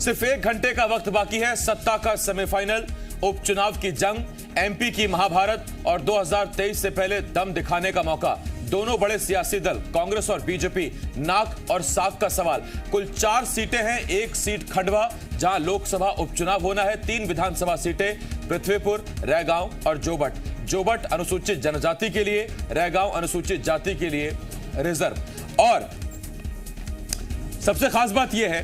सिर्फ 1 घंटे का वक्त बाकी है। सत्ता का सेमीफाइनल, उपचुनाव की जंग, एमपी की महाभारत और 2023 से पहले दम दिखाने का मौका। दोनों बड़े सियासी दल कांग्रेस और बीजेपी, नाक और साख का सवाल। कुल 4 सीटें हैं, 1 सीट खंडवा जहां लोकसभा उपचुनाव होना है। 3 विधानसभा सीटें पृथ्वीपुर, रैगांव और जोबट। जोबट अनुसूचित जनजाति के लिए, रैगांव अनुसूचित जाति के लिए रिजर्व। और सबसे खास बात यह है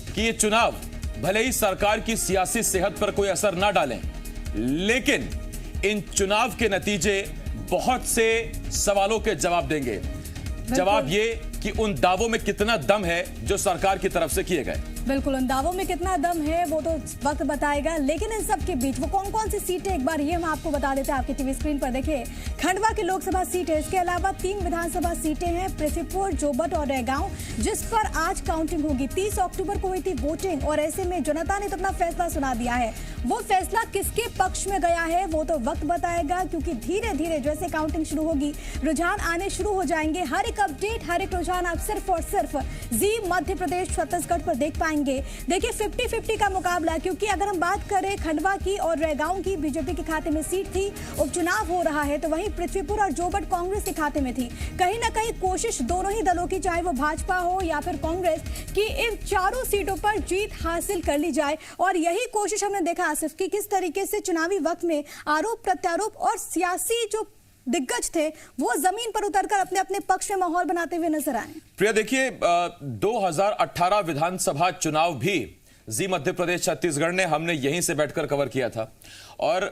कि ये चुनाव भले ही सरकार की सियासी सेहत पर कोई असर ना डालें, लेकिन इन चुनाव के नतीजे बहुत से सवालों के जवाब देंगे। जवाब ये कि उन दावों में कितना दम है जो सरकार की तरफ से किए गए। बिल्कुल, उन दावों में कितना दम है वो तो वक्त बताएगा। लेकिन इन सब के बीच वो कौन कौन सी सीटें, एक बार ये हम आपको बता देते हैं। आपकी टीवी स्क्रीन पर देखिए, खंडवा की लोकसभा सीट है। इसके अलावा 3 विधानसभा सीटें हैं, पृथ्वीपुर, जोबट और रैगांव, जिस पर आज काउंटिंग होगी। 30 अक्टूबर को हुई थी वोटिंग और ऐसे में जनता ने तो अपना फैसला सुना दिया है। वो फैसला किसके पक्ष में गया है वो तो वक्त बताएगा, क्योंकि धीरे धीरे जैसे काउंटिंग शुरू होगी रुझान आने शुरू हो जाएंगे। हर एक अपडेट, हर एक रुझान आप सिर्फ और सिर्फ जी मध्य प्रदेश छत्तीसगढ़ पर देख पाएंगे। देखिए 50-50 का मुकाबला, क्योंकि अगर हम बात करें खंडवा की और रैगांव की, बीजेपी के खाते में सीट थी, उपचुनाव हो रहा है, तो वहीं पृथ्वीपुर और जोबट कांग्रेस के खाते में थी। कहीं ना कहीं कोशिश दोनों ही दलों की, चाहे वो भाजपा हो या फिर कांग्रेस, कि इन 4 सीटों पर जीत हासिल कर ली जाए। और यही कोशिश हमने देखा आसिफ की किस तरीके से चुनावी वक्त में आरोप प्रत्यारोप और सियासी जो दिग्गज थे वो जमीन पर उतरकर अपने अपने पक्ष में माहौल बनाते हुए नजर आए। प्रिया, देखिए 2018 विधानसभा चुनाव भी जी मध्य प्रदेश छत्तीसगढ़ ने हमने यहीं से बैठकर कवर किया था। और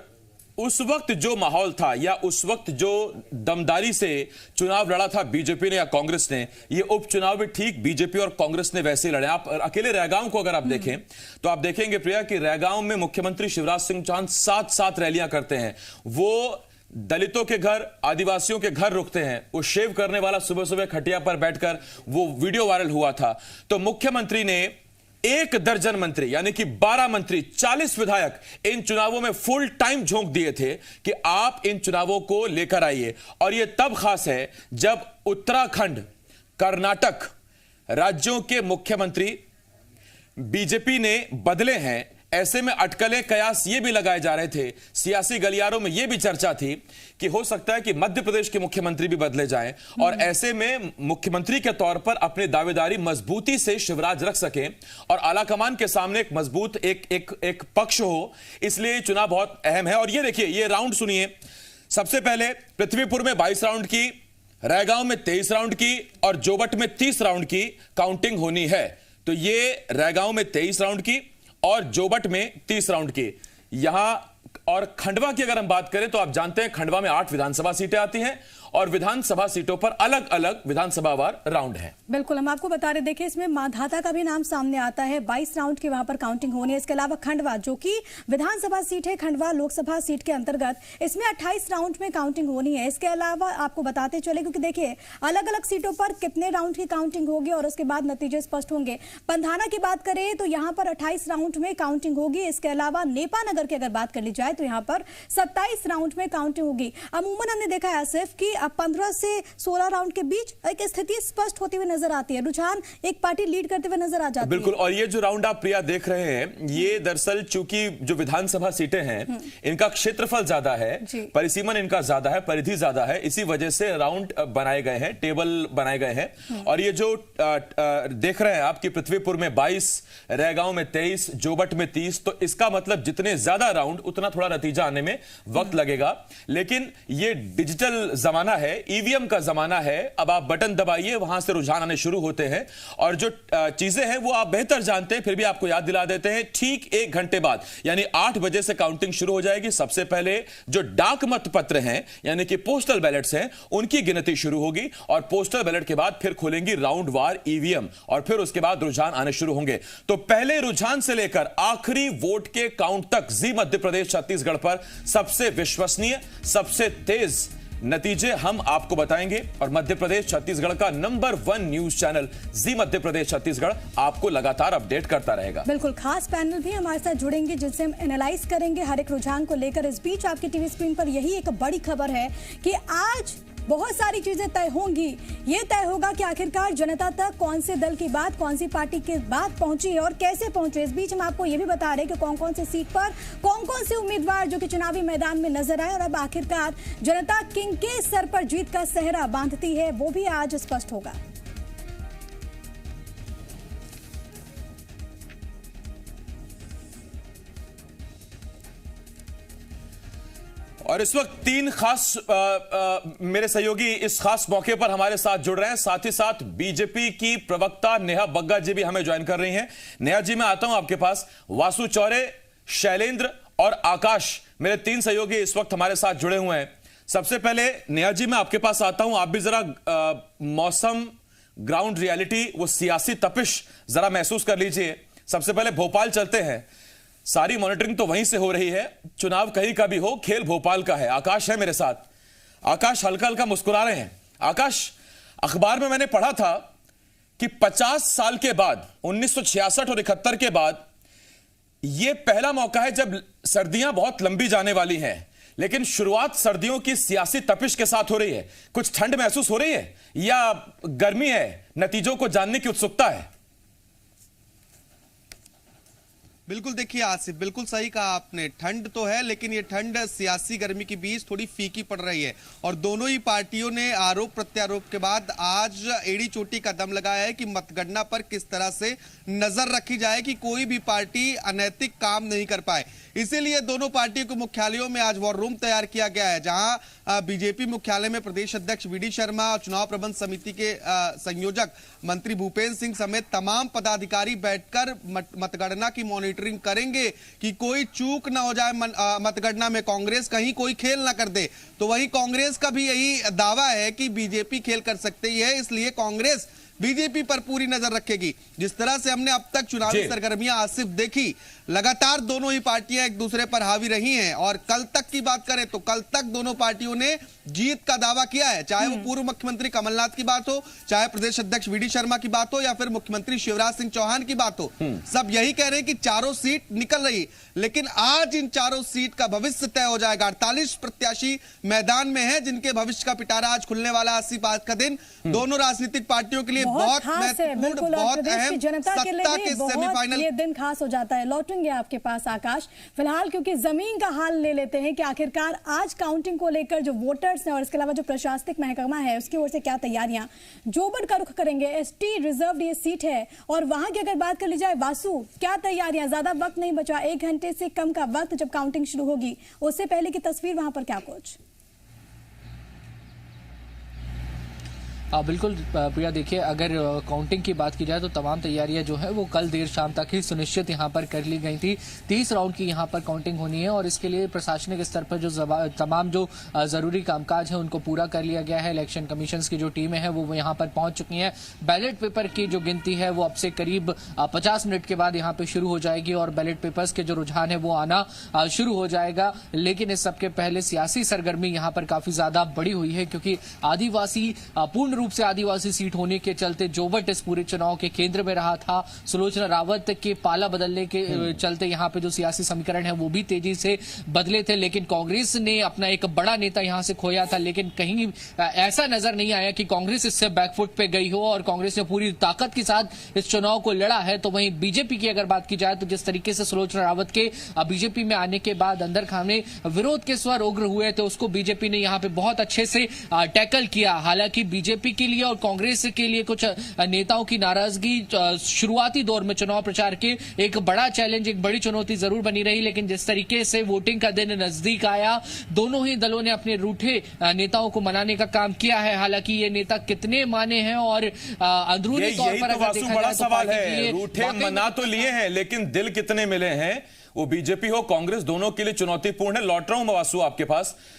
उस वक्त जो माहौल था या उस वक्त जो दमदारी से चुनाव लड़ा था बीजेपी ने या कांग्रेस ने, ये उपचुनाव भी ठीक बीजेपी और कांग्रेस ने वैसे ही लड़े। आप अकेले रैगांव को अगर आप देखें तो आप देखेंगे प्रिया कि रैगांव में मुख्यमंत्री शिवराज सिंह चौहान 7 रैलियां करते हैं। वो दलितों के घर, आदिवासियों के घर रुकते हैं। वो शेव करने वाला सुबह सुबह खटिया पर बैठकर वो वीडियो वायरल हुआ था। तो मुख्यमंत्री ने 1 दर्जन मंत्री यानी कि 12 मंत्री, 40 विधायक इन चुनावों में फुल टाइम झोंक दिए थे कि आप इन चुनावों को लेकर आइए। और यह तब खास है जब उत्तराखंड, कर्नाटक राज्यों के मुख्यमंत्री बीजेपी ने बदले हैं। ऐसे में अटकलें, कयास ये भी लगाए जा रहे थे, सियासी गलियारों में ये भी चर्चा थी कि हो सकता है कि मध्य प्रदेश के मुख्यमंत्री भी बदले जाएं और ऐसे में मुख्यमंत्री के तौर पर अपनी दावेदारी मजबूती से शिवराज रख सकें और आलाकमान के सामने एक मजबूत एक पक्ष हो। इसलिए चुनाव बहुत अहम है। और ये देखिए, ये राउंड सुनिए। सबसे पहले पृथ्वीपुर में 22 राउंड की, रैगांव में 23 राउंड की और जोबट में 30 राउंड की काउंटिंग होनी है। तो ये रैगांव में 23 राउंड की और जोबट में 30 राउंड की। यहां और खंडवा की अगर हम बात करें तो आप जानते हैं खंडवा में 8 विधानसभा सीटें आती हैं और विधानसभा सीटों पर अलग अलग विधानसभावार राउंड है। बिल्कुल, हम आपको बता रहे, देखिए इसमें माधाता का भी नाम सामने आता है। 22 राउंड की वहां पर काउंटिंग होनी है। इसके अलावा खंडवा, जो कि विधानसभा सीट है, खंडवा लोकसभा सीट के अंतर्गत, इसमें 28 राउंड में काउंटिंग होनी है। इसके अलावा आपको बताते चले, क्योंकि देखिए अलग अलग सीटों पर कितने राउंड की काउंटिंग होगी और उसके बाद नतीजे स्पष्ट होंगे। पंधाना की बात करें तो यहाँ पर 28 राउंड में काउंटिंग होगी। इसके अलावा नेपानगर की अगर बात कर ली जाए तो यहाँ पर 27 राउंड में काउंटिंग होगी। अमूमन हमने देखा है सिर्फ कि 15 से 16 राउंड के बीच एक स्थिति स्पष्ट होती हुई नजर आती है। रुझान एक पार्टी लीड करते हुए नजर आ जाती है। बिल्कुल। और ये जो राउंड आप प्रिया देख रहे हैं, ये दरअसल चूंकि जो विधानसभा सीटें हैं इनका क्षेत्रफल ज्यादा है, परिसीमन इनका ज्यादा है, परिधि ज्यादा है, इसी वजह से राउंड बनाए गए हैं, टेबल बनाए गए हैं। और ये जो देख रहे हैं आपकी पृथ्वीपुर में 22, रैगांव में 23, जोबट में 30, तो इसका मतलब जितने ज्यादा राउंड उतना थोड़ा नतीजा आने में वक्त लगेगा। लेकिन ये डिजिटल जमाना है, ईवीएम का जमाना है। अब आप बटन दबाइए, वहां से रुझान आने शुरू होते हैं और जो चीजें हैं वो आप बेहतर जानते हैं, फिर भी आपको याद दिला देते हैं। ठीक 1 घंटे बाद यानी 8 बजे से काउंटिंग शुरू हो जाएगी। सबसे पहले जो डाक मत पत्र हैं यानी कि पोस्टल बैलेट्स हैं, उनकी गिनती शुरू होगी और पोस्टल बैलेट के बाद फिर खुलेंगी राउंड वार ईवीएम और फिर उसके बाद रुझान आने शुरू होंगे। तो पहले रुझान से लेकर आखिरी वोट के काउंट तक जी मध्य प्रदेश छत्तीसगढ़ पर सबसे विश्वसनीय, सबसे तेज नतीजे हम आपको बताएंगे और मध्य प्रदेश छत्तीसगढ़ का नंबर 1 न्यूज चैनल जी मध्य प्रदेश छत्तीसगढ़ आपको लगातार अपडेट करता रहेगा। बिल्कुल, खास पैनल भी हमारे साथ जुड़ेंगे जिनसे हम एनालाइज करेंगे हर एक रुझान को लेकर। इस बीच आपकी टीवी स्क्रीन पर यही एक बड़ी खबर है कि आज बहुत सारी चीजें तय होंगी। ये तय होगा कि आखिरकार जनता तक कौन से दल की बात, कौन सी पार्टी की बात पहुंची है और कैसे पहुंचे। इस बीच हम आपको ये भी बता रहे हैं कि कौन कौन से सीट पर कौन कौन से उम्मीदवार जो कि चुनावी मैदान में नजर आए और अब आखिरकार जनता किनके सर पर जीत का सेहरा बांधती है वो भी आज स्पष्ट होगा। और इस वक्त तीन खास मेरे सहयोगी इस खास मौके पर हमारे साथ जुड़ रहे हैं। साथ ही साथ बीजेपी की प्रवक्ता नेहा बग्गा जी भी हमें ज्वाइन कर रही हैं। नेहा जी, मैं आता हूं आपके पास। वासु चौरे, शैलेंद्र और आकाश, मेरे तीन सहयोगी इस वक्त हमारे साथ जुड़े हुए हैं। सबसे पहले नेहा जी, मैं आपके पास आता हूं। आप भी जरा मौसम, ग्राउंड रियलिटी, वो सियासी तपिश जरा महसूस कर लीजिए। सबसे पहले भोपाल चलते हैं। सारी मॉनिटरिंग तो वहीं से हो रही है। चुनाव कहीं का भी हो, खेल भोपाल का है। आकाश है मेरे साथ। आकाश हल्का हल्का मुस्कुरा रहे हैं। आकाश, अखबार में मैंने पढ़ा था कि 50 साल के बाद, 1966 और 71 के बाद, यह पहला मौका है जब सर्दियां बहुत लंबी जाने वाली हैं, लेकिन शुरुआत सर्दियों की सियासी तपिश के साथ हो रही है। कुछ ठंड महसूस हो रही है या गर्मी है? नतीजों को जानने की उत्सुकता है। बिल्कुल, देखिए आसिफ, बिल्कुल सही कहा आपने। ठंड तो है, लेकिन ये ठंड सियासी गर्मी के बीच थोड़ी फीकी पड़ रही है। और दोनों ही पार्टियों ने आरोप प्रत्यारोप के बाद आज एड़ी चोटी का दम लगाया है कि मतगणना पर किस तरह से नजर रखी जाए कि कोई भी पार्टी अनैतिक काम नहीं कर पाए। इसीलिए दोनों पार्टियों के मुख्यालयों में आज वॉर रूम तैयार किया गया है, जहां बीजेपी मुख्यालय में प्रदेश अध्यक्ष वीडी शर्मा और चुनाव प्रबंध समिति के संयोजक मंत्री भूपेंद्र सिंह समेत तमाम पदाधिकारी बैठकर मतगणना की मॉनिटरिंग करेंगे कि कोई चूक ना हो जाए मतगणना में, कांग्रेस कहीं कोई खेल ना कर दे। तो वहीं कांग्रेस का भी यही दावा है कि बीजेपी खेल कर सकती है, इसलिए कांग्रेस बीजेपी पर पूरी नजर रखेगी। जिस तरह से हमने अब तक चुनावी सरगर्मियां आसिफ देखी, लगातार दोनों ही पार्टियां एक दूसरे पर हावी रही हैं। और कल तक की बात करें तो कल तक दोनों पार्टियों ने जीत का दावा किया है, चाहे वो पूर्व मुख्यमंत्री कमलनाथ की बात हो, चाहे प्रदेश अध्यक्ष वीडी शर्मा की बात हो, या फिर मुख्यमंत्री शिवराज सिंह चौहान की बात हो। सब यही कह रहे हैं कि चारों सीट निकल रही, लेकिन आज इन चारों सीट का भविष्य तय हो जाएगा। 48 प्रत्याशी मैदान में है, जिनके भविष्य का पिटारा आज खुलने वाला। आसिफ, आज का दिन दोनों राजनीतिक पार्टियों के लिए बहुत महत्वपूर्ण, बहुत अहम, जनता के लिए भी सेमीफाइनल ये दिन खास हो जाता है। लौटेंगे आपके पास आकाश, फिलहाल क्योंकि जमीन का हाल ले लेते हैं कि आखिरकार आज काउंटिंग को लेकर जो वोटर्स हैं और इसके अलावा जो प्रशासनिक महकमा है उसकी ओर से क्या तैयारियां। जोबड़ का रुख करेंगे। एसटी रिजर्व ये सीट है और वहां की अगर बात कर ली जाए, वासु, क्या तैयारियां? ज्यादा वक्त नहीं बचा, 1 घंटे से कम का वक्त जब काउंटिंग शुरू होगी, उससे पहले की तस्वीर वहां पर क्या कुछ? बिल्कुल प्रिया, देखिए अगर काउंटिंग की बात की जाए तो तमाम तैयारियां जो है वो कल देर शाम तक ही सुनिश्चित यहां पर कर ली गई थी। 30 राउंड की यहां पर काउंटिंग होनी है और इसके लिए प्रशासनिक स्तर पर जो तमाम जो जरूरी कामकाज है उनको पूरा कर लिया गया है। इलेक्शन कमीशन की जो टीमें हैं वो यहां पर पहुंच चुकी हैं। बैलेट पेपर की जो गिनती है वो अब से करीब 50 मिनट के बाद यहां पर शुरू हो जाएगी और बैलेट पेपर्स के जो रुझान है वो आना शुरू हो जाएगा। लेकिन इस सबके पहले सियासी सरगर्मी यहां पर काफी ज्यादा बढ़ी हुई है, क्योंकि आदिवासी पूर्ण रूप से आदिवासी सीट होने के चलते जोबट इस पूरे चुनाव के केंद्र में रहा था। सुलोचना रावत के पाला बदलने के चलते यहां पे जो सियासी समीकरण है वो भी तेजी से बदले थे, लेकिन कांग्रेस ने अपना एक बड़ा नेता यहां से खोया था। लेकिन कहीं ऐसा नजर नहीं आया कि कांग्रेस इससे बैकफुट पे गई हो और कांग्रेस ने पूरी ताकत के साथ इस चुनाव को लड़ा है। तो वहीं बीजेपी की अगर बात की जाए तो जिस तरीके से सुलोचना रावत के बीजेपी में आने के बाद अंदर खाने विरोध के स्वर उग्र हुए थे, उसको बीजेपी ने यहां पे बहुत अच्छे से टैकल किया। हालांकि बीजेपी के लिए और कांग्रेस के लिए कुछ नेताओं की नाराजगी शुरुआती दौर में चुनाव प्रचार के एक बड़ा चैलेंज, एक बड़ी चुनौती जरूर बनी रही। लेकिन जिस तरीके से वोटिंग का दिन नजदीक आया, दोनों ही दलों ने अपने रूठे नेताओं को मनाने का काम किया है। हालांकि ये नेता कितने माने हैं और अंदरूनी तौर पर अगर देखा बड़ा जाए सवाल है, रूठे मना तो लिए हैं लेकिन दिल कितने मिले हैं? वो बीजेपी हो कांग्रेस, दोनों के लिए चुनौतीपूर्ण है। लौट रहा हूं मैं वासु आपके पास।